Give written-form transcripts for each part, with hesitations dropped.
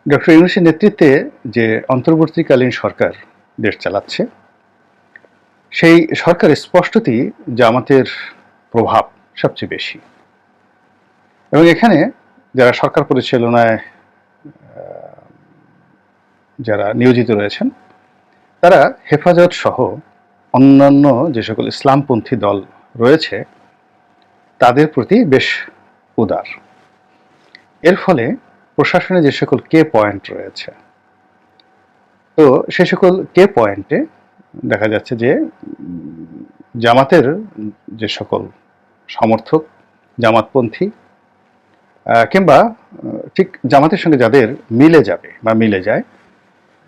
Doctor ইউনূসের নেতৃত্বে যে অন্তর্বর্তীকালীন সরকার দেশ চালাচ্ছে, সেই সরকার স্পষ্টতই জামাতের প্রভাব সবচেয়ে বেশি। এবং এখানে যারা সরকার পরিচালনায় যারা নিয়োজিত রয়েছেন, তারা হেফাজত সহ অন্যান্য যে সকল ইসলামপন্থী দল রয়েছে তাদের প্রতি বেশ উদার। এর ফলে প্রশাসনে যে সকল কে পয়েন্ট রয়েছে, তো সে সকল কে পয়েন্টে দেখা যাচ্ছে যে জামাতের যে সকল সমর্থক, জামাতপন্থী কিংবা ঠিক জামাতের সঙ্গে যাদের মিলে যাবে বা মিলে যায়,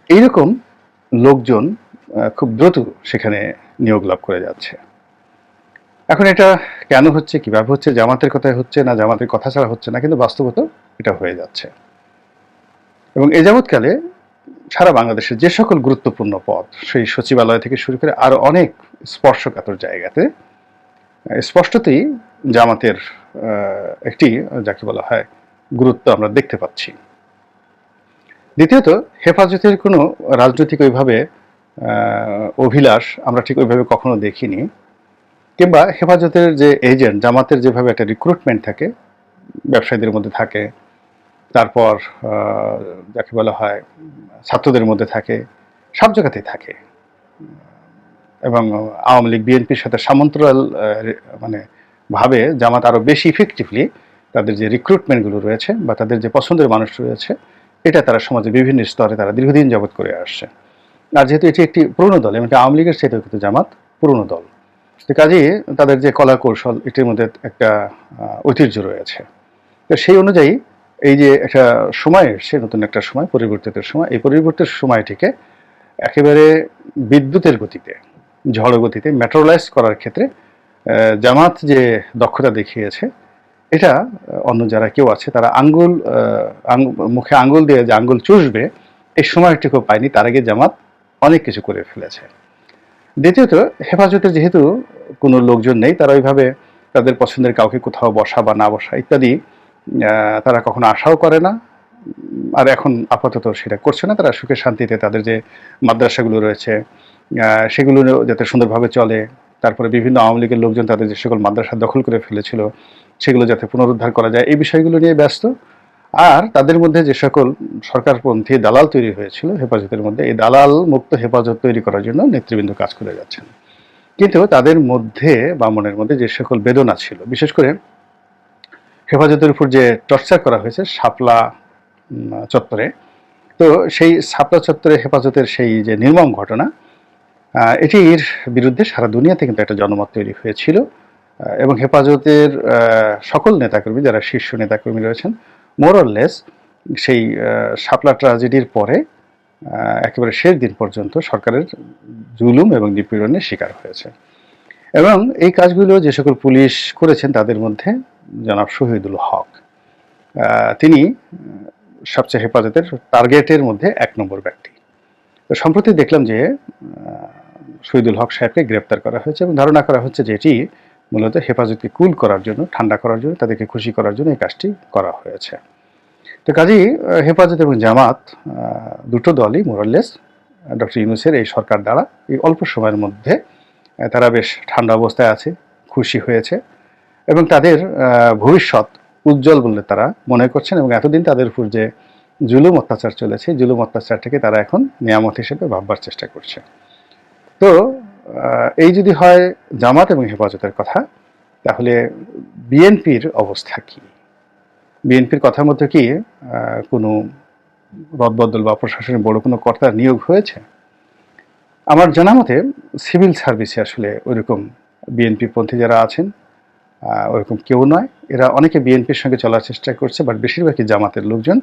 এইরকম লোকজন খুব দ্রুত সেখানে নিয়োগ লাভ করে যাচ্ছে। এখন এটা কেন হচ্ছে, কিভাবে হচ্ছে, জামাতের কথায় হচ্ছে না জামাতের কথা ছাড়া হচ্ছে না, কিন্তু বাস্তবত এটা হয়ে যাচ্ছে। এবং এ যাবৎকালে সারা বাংলাদেশের যে সকল গুরুত্বপূর্ণ পদ, সেই সচিবালয় থেকে শুরু করে আরো অনেক স্পর্শকাতর জায়গাতে স্পষ্টতই জামাতের একটি যাকে বলা হয় গুরুত্ব আমরা দেখতে পাচ্ছি। দ্বিতীয়ত, হেফাজতের কোনো রাজনৈতিক ওইভাবে অভিলাষ আমরা ঠিক ওইভাবে কখনো দেখিনি, কিংবা হেফাজতের যে এজেন্ট, জামাতের যেভাবে একটা রিক্রুটমেন্ট থাকে, ব্যবসায়ীদের মধ্যে থাকে, তারপর যাকে বলা হয় ছাত্রদের মধ্যে থাকে, সব জায়গাতেই থাকে। এবং আওয়ামী লীগ বিএনপির সাথে সমান্তরাল মানে ভাবে জামাত আরো বেশি ইফেক্টিভলি তাদের যে রিক্রুটমেন্টগুলো রয়েছে বা তাদের যে পছন্দের মানুষ রয়েছে, এটা তারা সমাজে বিভিন্ন স্তরে তারা দীর্ঘদিন যাবৎ করে আসছে। আর যেহেতু এটি একটি পুরনো দল, এমনকি আওয়ামী লীগের সাথেও কিন্তু জামাত পুরনো দল, তো কাজেই তাদের যে কলা কৌশল এটির মধ্যে একটা ঐতিহ্য রয়েছে। তো সেই অনুযায়ী এই যে একটা সময় এসছে, নতুন একটা সময়, পরিবর্তিতের সময়, এই পরিবর্তিত সময়টিকে একেবারে বিদ্যুতের গতিতে, ঝড় গতিতে ম্যাটেরিয়ালাইজ করার ক্ষেত্রে জামাত যে দক্ষতা দেখিয়েছে, এটা অন্য যারা কেউ আছে তারা মুখে আঙ্গুল দিয়ে যে আঙ্গুল চুষবে এই সময়টুকু পায়নি, তার আগে জামাত অনেক কিছু করে ফেলেছে। দ্বিতীয়ত, হেফাজতে যেহেতু কোনো লোকজন নেই, তারা ওইভাবে তাদের পছন্দের কাউকে কোথাও বসা বা না বসা ইত্যাদি তারা কখনো আশাও করে না, আর এখন আপাতত সেটা করছে না। তারা সুখে শান্তিতে তাদের যে মাদ্রাসাগুলো রয়েছে সেগুলো যাতে সুন্দরভাবে চলে, তারপরে বিভিন্ন আওয়ামী লীগের লোকজন তাদের যে সকল মাদ্রাসা দখল করে ফেলেছিল সেগুলো যাতে পুনরুদ্ধার করা যায়, এই বিষয়গুলো নিয়ে ব্যস্ত। আর তাদের মধ্যে যে সকল সরকারপন্থী দালাল তৈরি হয়েছিল হেফাজতের মধ্যে, এই দালাল মুক্ত হেফাজত তৈরি করার জন্য নেতৃবৃন্দ কাজ করে যাচ্ছেন। কিন্তু তাদের মধ্যে বা মনের মধ্যে যে সকল বেদনা ছিল, বিশেষ করে হেফাজতের উপর যে টর্চার করা হয়েছে শাপলা চত্বরে, তো সেই শাপলা চত্বরে হেফাজতের সেই যে নির্মম ঘটনা, এটির বিরুদ্ধে সারা দুনিয়াতে কিন্তু একটা জনমত তৈরি হয়েছিল। এবং হেফাজতের সকল নেতাকর্মী, যারা শীর্ষ নেতাকর্মী রয়েছেন, মোরলেস সেই শাপলা ট্র্যাজেডির পরে একেবারে শেষ দিন পর্যন্ত সরকারের জুলুম এবং নিপীড়নের শিকার হয়েছে। এবং এই কাজগুলো যে সকল পুলিশ করেছেন, তাদের মধ্যে জনাব শহীদুল হক, তিনি সবচেয়ে হেফাজতের টার্গেটের মধ্যে 1 নম্বর ব্যক্তি। তো সম্প্রতি দেখলাম যে শহীদুল হক সাহেবকে গ্রেপ্তার করা হয়েছে এবং ধারণা করা হচ্ছে যে এটি মূলত হেফাজতকে কুল করার জন্য, ঠান্ডা করার জন্য, তাদেরকে খুশি করার জন্য এই কাজটি করা হয়েছে। তো কাজেই হেফাজত এবং জামাত দুটো দলই মোরাললেস ডক্টর ইউনূসের এই সরকার দ্বারা এই অল্প সময়ের মধ্যে তারা বেশ ঠান্ডা অবস্থায় আছে, খুশি হয়েছে এবং তাদের ভবিষ্যৎ উজ্জ্বল বলে তারা মনে করছেন। এবং এতদিন তাদের উপর যে জুলুম অত্যাচার চলেছে, জুলুম অত্যাচারটাকে তারা এখন নিয়ামত হিসেবে ভাববার চেষ্টা করছে। তো এই যদি হয় জামাত এবং হেফাজতের কথা, তাহলে বিএনপির অবস্থা কি? বিএনপির কথার মধ্যে কি কোনো রদবদল বা প্রশাসনের বড় কোনো কর্তার নিয়োগ হয়েছে? আমার জানা মতে সিভিল সার্ভিসে আসলে ওইরকম বিএনপি পন্থী যারা আছেন ওরকম কেউ নয়। এরা অনেকে বিএনপির সঙ্গে চলার চেষ্টা করছে, বাট বেশিরভাগই জামাতের লোকজন,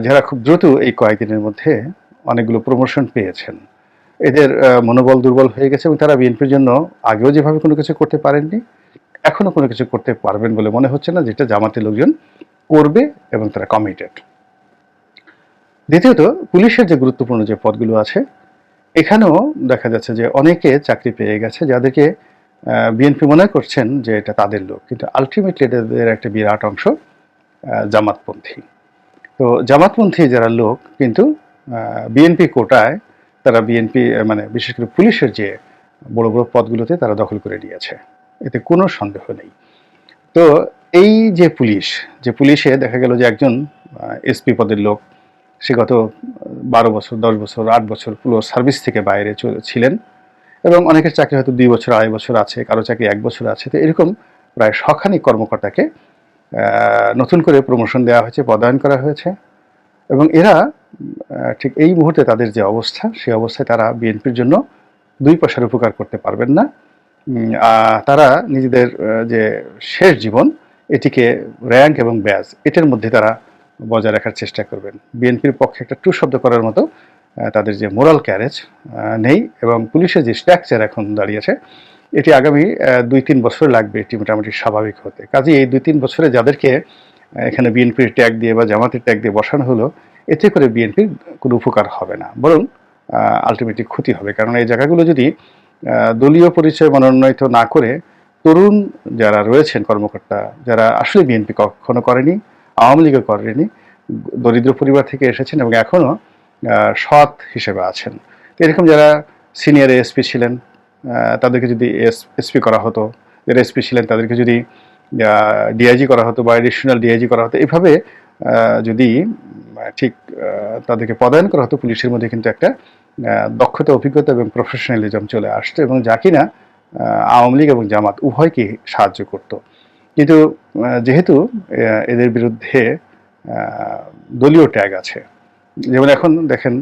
যারা খুব দ্রুত এই কয়েকদিনের মধ্যে অনেকগুলো প্রমোশন পেয়েছেন। এদের মনোবল দুর্বল হয়ে গেছে এবং তারা বিএনপির জন্য আগেও যেভাবে কোনো কিছু করতে পারেননি, এখনো কোনো কিছু করতে পারবেন বলে মনে হচ্ছে না, যেটা জামাতের লোকজন করবে এবং তারা কমিটেড। দ্বিতীয়ত, পুলিশের যে গুরুত্বপূর্ণ যে পদগুলো আছে, এখানেও দেখা যাচ্ছে যে অনেকে চাকরি পেয়ে গেছে, যাদেরকে বিএনপি মনে করছেন যে এটা তাদের লোক, কিন্তু আলটিমেটলি এদের একটা বিরাট অংশ জামাতপন্থী। তো জামাতপন্থী যারা লোক কিন্তু বিএনপি কোটায় তারা বিএনপি মানে বিশেষ করে পুলিশের যে বড় বড় পদগুলোতে তারা দখল করে নিয়েছে, এতে কোনো সন্দেহ নেই। তো এই যে পুলিশে দেখা গেল যে একজন এসপি পদের লোক, সে গত 12 বছর 10 বছর 8 বছর পুরো সার্ভিস থেকে বাইরে ছিলেন, এবং অনেকের চাকরি হয়তো 2 বছর 2.5 বছর আছে, কারো চাকরি 1 বছর আছে। তো এরকম প্রায় শখানিক কর্মকর্তাকে নতুন করে প্রমোশন দেওয়া হয়েছে, পদায়ন করা হয়েছে, এবং এরা ঠিক এই মুহূর্তে তাদের যে অবস্থা, সেই অবস্থায় তারা বিএনপির জন্য 2 পয়সার উপকার করতে পারবেন না। তারা নিজেদের যে শেষ জীবন, এটিকে র্যাঙ্ক এবং ব্যাজ এটার মধ্যে তারা বজায় রাখার চেষ্টা করবেন। বিএনপির পক্ষে একটা টু শব্দ করার মতো তাদের যে মোরাল ক্যারেজ নেই, এবং পুলিশের যে স্ট্রাকচার এখন দাঁড়িয়েছে, এটি আগামী 2-3 বছর লাগবে এটি মোটামুটি স্বাভাবিক হতে। কাজেই এই 2-3 বছরে যাদেরকে এখানে বিএনপির ট্যাগ দিয়ে বা জামাতের ট্যাগ দিয়ে বসানো হলো, এতে করে বিএনপির কোনো উপকার হবে না, বরং আলটিমেটলি ক্ষতি হবে। কারণ এই জায়গাগুলো যদি দলীয় পরিচয় মনোনয়ন না করে তরুণ যারা রয়েছেন কর্মকর্তা, যারা আসলে বিএনপি কখনো করেনি, আওয়ামী লীগও করেনি, দরিদ্র পরিবার থেকে এসেছেন এবং এখনও সৎ হিসেবে আছেন, তো এরকম যারা সিনিয়র এসপি ছিলেন তাদেরকে যদি এসপি করা হতো, যারা এসপি ছিলেন তাদেরকে যদি ডিআইজি করা হতো বা এডিশনাল ডিআইজি করা হতো, এভাবে যদি ঠিক তাদেরকে পদায়ন করা হতো, পুলিশের মধ্যে কিন্তু একটা দক্ষতা, অভিজ্ঞতা এবং প্রফেশনালিজম চলে আসতো, এবং যা কিনা আওয়ামী লীগ এবং জামাত উভয়কে সাহায্য করত। কিন্তু যেহেতু এদের বিরুদ্ধে দলীয় ট্যাগ আছে, যেমন এখন দেখেন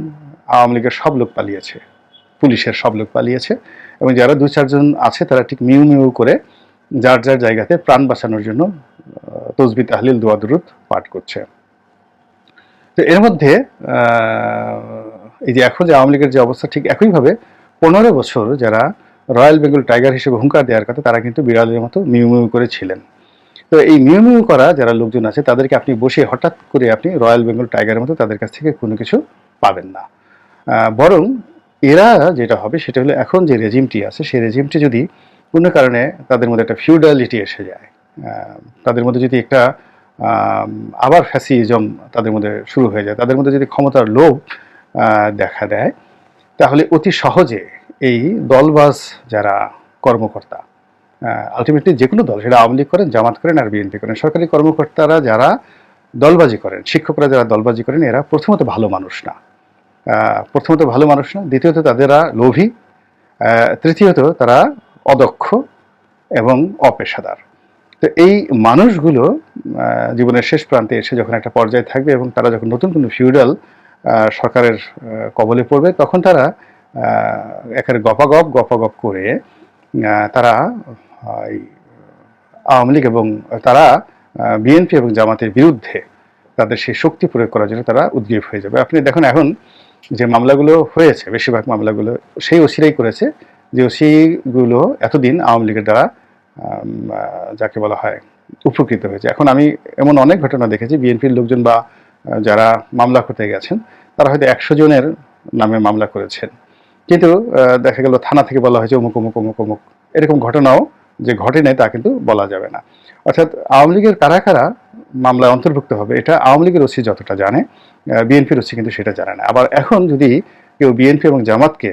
আওয়ামী লীগের সব লোক পালিয়েছে, পুলিশের সব লোক পালিয়েছে, এবং যারা 2-4 জন আছে তারা ঠিক মিউ মিউ করে যার যার জায়গাতে প্রাণ বাঁচানোর জন্য তসবিহ তাহলিল দোয়া দুরুদ পাঠ করছে। তো এর মধ্যে এই যে এখন যে আওয়ামী লীগের যে অবস্থা, ঠিক একইভাবে 15 বছর যারা রয়্যাল বেঙ্গল টাইগার হিসেবে হুঙ্কার দেওয়ার কথা, তারা কিন্তু বিড়ালের মতো মিউ মিউ করে ছিলেন। তো এই মিউ মিউ করা যারা লোকজন আছে, তাদেরকে আপনি বসে হঠাৎ করে আপনি রয়্যাল বেঙ্গল টাইগারের মতো তাদের কাছ থেকে কোনো কিছু পাবেন না। বরং এরা যেটা হবে সেটা হলো, এখন যে রেজিমটি আছে সেই রেজিমটি যদি কোনো কারণে তাদের মধ্যে একটা ফিউডালিটি এসে যায়, তাদের মধ্যে যদি একটা আবার ফ্যাসিজম তাদের মধ্যে শুরু হয়ে যায়, তাদের মধ্যে যদি ক্ষমতার লোভ দেখা দেয়, তাহলে অতি সহজে এই দলবাজ যারা কর্মকর্তা, আলটিমেটলি যে কোনো দল, সেটা আওয়ামী লীগ করেন, জামাত করেন আর বিএনপি করেন, সরকারি কর্মকর্তারা যারা দলবাজি করেন, শিক্ষকরা যারা দলবাজি করেন, এরা প্রথমত ভালো মানুষ না, দ্বিতীয়ত তাদেরা লোভী, তৃতীয়ত তারা অদক্ষ এবং অপেশাদার। তো এই মানুষগুলো জীবনের শেষ প্রান্তে এসে যখন একটা পর্যায়ে থাকবে এবং তারা যখন নতুন কোনো ফিউডাল সরকারের কবলে পড়বে, তখন তারা একেবারে গপাগপ করে তারা আওয়ামী লীগ এবং তারা বিএনপি এবং জামাতের বিরুদ্ধে তাদের সেই শক্তি প্রয়োগ করার জন্য তারা উদ্গ্রীব হয়ে যাবে। আপনি দেখুন এখন যে মামলাগুলো হয়েছে, বেশিরভাগ মামলাগুলো সেই ওসিরাই করেছে, যে ওসিগুলো এতদিন আওয়ামী লীগের দ্বারা যাকে বলা হয় উপকৃত হয়েছে। এখন আমি এমন অনেক ঘটনা দেখেছি, বিএনপির লোকজন বা যারা মামলা করতে গেছেন, তারা হয়তো 100 জনের নামে মামলা করেছেন, কিন্তু দেখা গেল থানা থেকে বলা হয়েছে অমুক অমুক অমুক অমুক, এরকম ঘটনাও যে ঘটে নেই তা কিন্তু বলা যাবে না। অর্থাৎ আওয়ামী লীগের কারা কারা মামলায় অন্তর্ভুক্ত হবে, এটা আওয়ামী লীগের ওসি যতটা জানে, বিএনপির ওসি কিন্তু সেটা জানে না। আবার এখন যদি কেউ বিএনপি এবং জামাতকে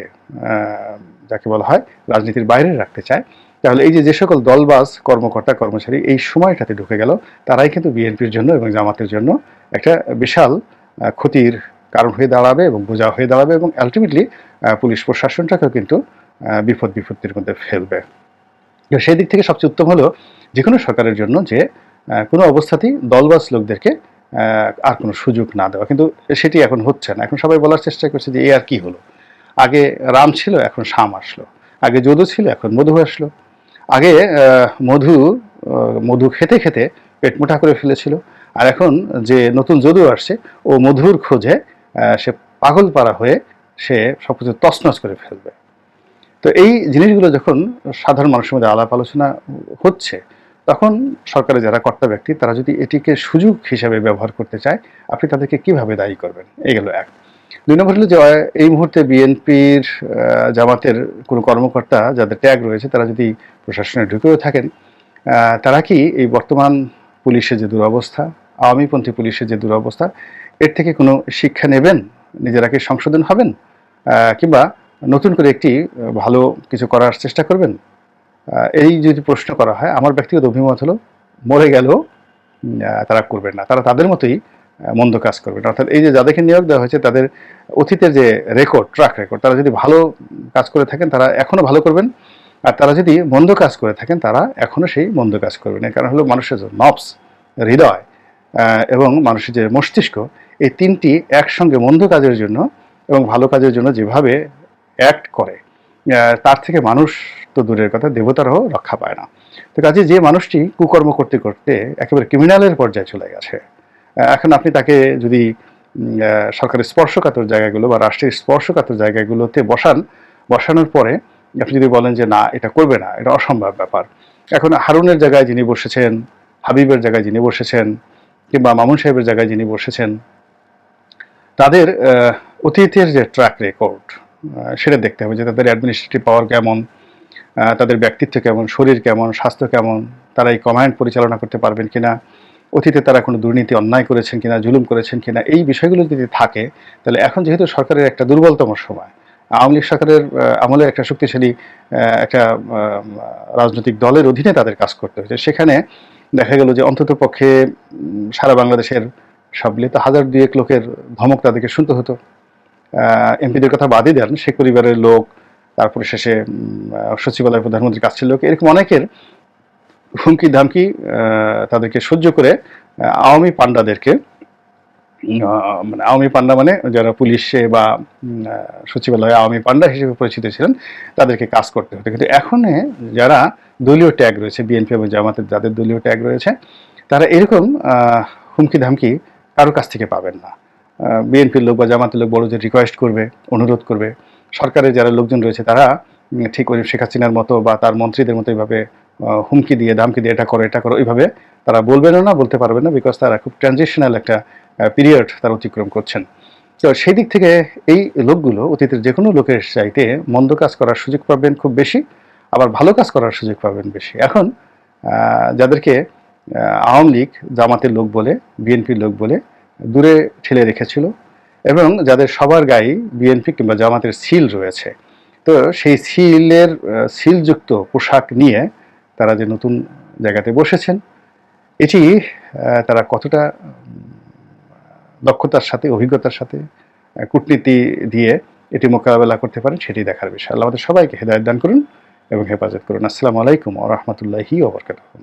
যাকে বলা হয় রাজনীতির বাইরে রাখতে চায়, তাহলে এই যে সকল দলবাজ কর্মকর্তা কর্মচারী এই সময়টাতে ঢুকে গেল, তারাই কিন্তু বিএনপির জন্য এবং জামাতের জন্য একটা বিশাল ক্ষতির কারণ হয়ে দাঁড়াবে এবং বোঝা হয়ে দাঁড়াবে, এবং আলটিমেটলি পুলিশ প্রশাসনটাকেও কিন্তু বিপত্তির মধ্যে ফেলবে। সেই দিক থেকে সবচেয়ে উত্তম হলো যে কোনো সরকারের জন্য যে কোনো অবস্থাতেই দলবাজ লোকদেরকে আর কোনো সুযোগ না দেওয়া, কিন্তু সেটি এখন হচ্ছে না। এখন সবাই বলার চেষ্টা করছে যে আর কি হলো, আগে রাম ছিল এখন শাম আসলো, আগে যদু ছিল এখন মধু আসলো, আগে মধু খেতে খেতে পেট মোটা করে ফেলেছিল, আর এখন যে নতুন যদু আসছে ও মধুর খোঁজে সে পাগল পাড়া হয়ে সে সবকিছু তছনছ করে ফেলবে। তো এই জিনিসগুলো যখন সাধারণ মানুষের মধ্যে আলাপ আলোচনা হচ্ছে, তখন সরকারের যারা কর্তা ব্যক্তি তারা যদি এটিকে সুযোগ হিসেবে ব্যবহার করতে চায়, আপনি তাদেরকে কিভাবে দায়ী করবেন? এই গেল এক। 2 নম্বর হলো যে এই মুহূর্তে বিএনপির জামাতের কোনো কর্মকর্তা যাদের ট্যাগ রয়েছে, তারা যদি প্রশাসনে ঢুকেও থাকেন, তারা কি এই বর্তমান পুলিশের যে দুরবস্থা, আওয়ামীপন্থী পুলিশের যে দুরবস্থা, এর থেকে কোনো শিক্ষা নেবেন, নিজেরা কি সংশোধন হবেন, কিংবা নতুন করে একটি ভালো কিছু করার চেষ্টা করবেন? এই যদি প্রশ্ন করা হয়, আমার ব্যক্তিগত অভিমত হলো মরে গেলেও তারা করবেন না, তারা তাদের মতোই মন্দ কাজ করবেন। অর্থাৎ এই যে যাদেরকে নিয়োগ দেওয়া হয়েছে তাদের অতীতের যে রেকর্ড, ট্র্যাক রেকর্ড, তারা যদি ভালো কাজ করে থাকেন তারা এখনো ভালো করবেন, আর তারা যদি মন্দ কাজ করে থাকেন তারা এখনো সেই মন্দ কাজ করবেন। এর কারণ হলো মানুষের যে নফস, হৃদয় এবং মানুষের যে মস্তিষ্ক, এই তিনটি একসঙ্গে মন্দ কাজের জন্য এবং ভালো কাজের জন্য যেভাবে অ্যাক্ট করে, তার থেকে মানুষ তো দূরের কথা, দেবতারাও রক্ষা পায় না। তো কাজে যে মানুষটি কুকর্ম করতে করতে একেবারে ক্রিমিনালের পর্যায়ে চলে গেছে, এখন আপনি তাকে যদি সরকারের স্পর্শকাতর জায়গাগুলো বা রাষ্ট্রের স্পর্শকাতর জায়গাগুলোতে বসানোর পরে আপনি যদি বলেন যে না এটা করবে না, এটা অসম্ভব ব্যাপার। এখন হারুনের জায়গায় যিনি বসেছেন, হাবিবের জায়গায় যিনি বসেছেন, কিংবা মামুন সাহেবের জায়গায় যিনি বসেছেন, তাদের অতীতের যে ট্র্যাক রেকর্ড সেটা দেখতে হবে, যে তাদের অ্যাডমিনিস্ট্রেটিভ পাওয়ার কেমন, তাদের ব্যক্তিত্ব কেমন, শরীর কেমন, স্বাস্থ্য কেমন, তারা এই কমান্ড পরিচালনা করতে পারবেন কিনা, অতীতে তারা কোনো দুর্নীতি অন্যায় করেছেন কিনা, জুলুম করেছেন কিনা, এই বিষয়গুলো যদি থাকে তাহলে এখন যেহেতু সরকারের একটা দুর্বলতম সময়, আওয়ামী লীগ সরকারের আমলে একটা শক্তিশালী একটা রাজনৈতিক দলের অধীনে তাদের কাজ করতে হয়েছে, সেখানে দেখা গেল যে অন্তত পক্ষে সারা বাংলাদেশের সব মিলিয়ে তো 1000-2 লোকের ধমক তাদেরকে শুনতে হতো। এমপিদের কথা বাদই দেন, শেখ পরিবারের লোক, তারপরে শেষে সচিবালয় প্রধানমন্ত্রীর কাছের লোক, এরকম অনেকের হুমকি ধামকি তাদেরকে সহ্য করে আওয়ামী পান্ডাদেরকে, মানে আওয়ামী পান্ডা মানে যারা পুলিশে বা সচিবালয়ে আওয়ামী পান্ডা হিসেবে পরিচিত ছিলেন, তাদেরকে কাজ করতে হতো। কিন্তু এখন যারা দলীয় ট্যাগ রয়েছে, বিএনপি এবং জামাতের যাদের দলীয় ট্যাগ রয়েছে, তারা এরকম হুমকি ধামকি কারো কাছ থেকে পাবেন না। বিএনপির লোক বা জামাতের লোক বড় যে রিকোয়েস্ট করবে, অনুরোধ করবে, সরকারের যারা লোকজন রয়েছে তারা ঠিক ওই শেখ হাসিনার মতো বা তার মন্ত্রীদের মতো এইভাবে হুমকি দিয়ে ধামকি দিয়ে এটা করো ওইভাবে তারা বলবেনও না, বলতে পারবেন না, বিকজ তারা খুব ট্রানজিশনাল একটা পিরিয়ড তারা অতিক্রম করছেন। তো সেই দিক থেকে এই লোকগুলো অতীতের যে কোনো লোকের চাইতে মন্দ কাজ করার সুযোগ পাবেন খুব বেশি, আবার ভালো কাজ করার সুযোগ পাবেন বেশি। এখন যাদেরকে আওয়ামী লীগ জামাতের লোক বলে, বিএনপির লোক বলে দূরে ঠেলে রেখেছিল, এবং যাদের সবার গায়ে বিএনপি কিংবা জামাতের সিল রয়েছে, তো সেই সিলযুক্ত পোশাক নিয়ে তারা যে নতুন জায়গাতে বসেছেন, এটি তারা কতটা দক্ষতার সাথে, অভিজ্ঞতার সাথে, কূটনীতি দিয়ে এটি মোকাবেলা করতে পারেন, সেটি দেখার বিষয়। আল্লাহ আমাদের সবাইকে হেদায়েত দান করুন এবং হেফাজত করুন। আসসালামু আলাইকুম ওয়া রাহমাতুল্লাহি ওয়া বারাকাতুহু।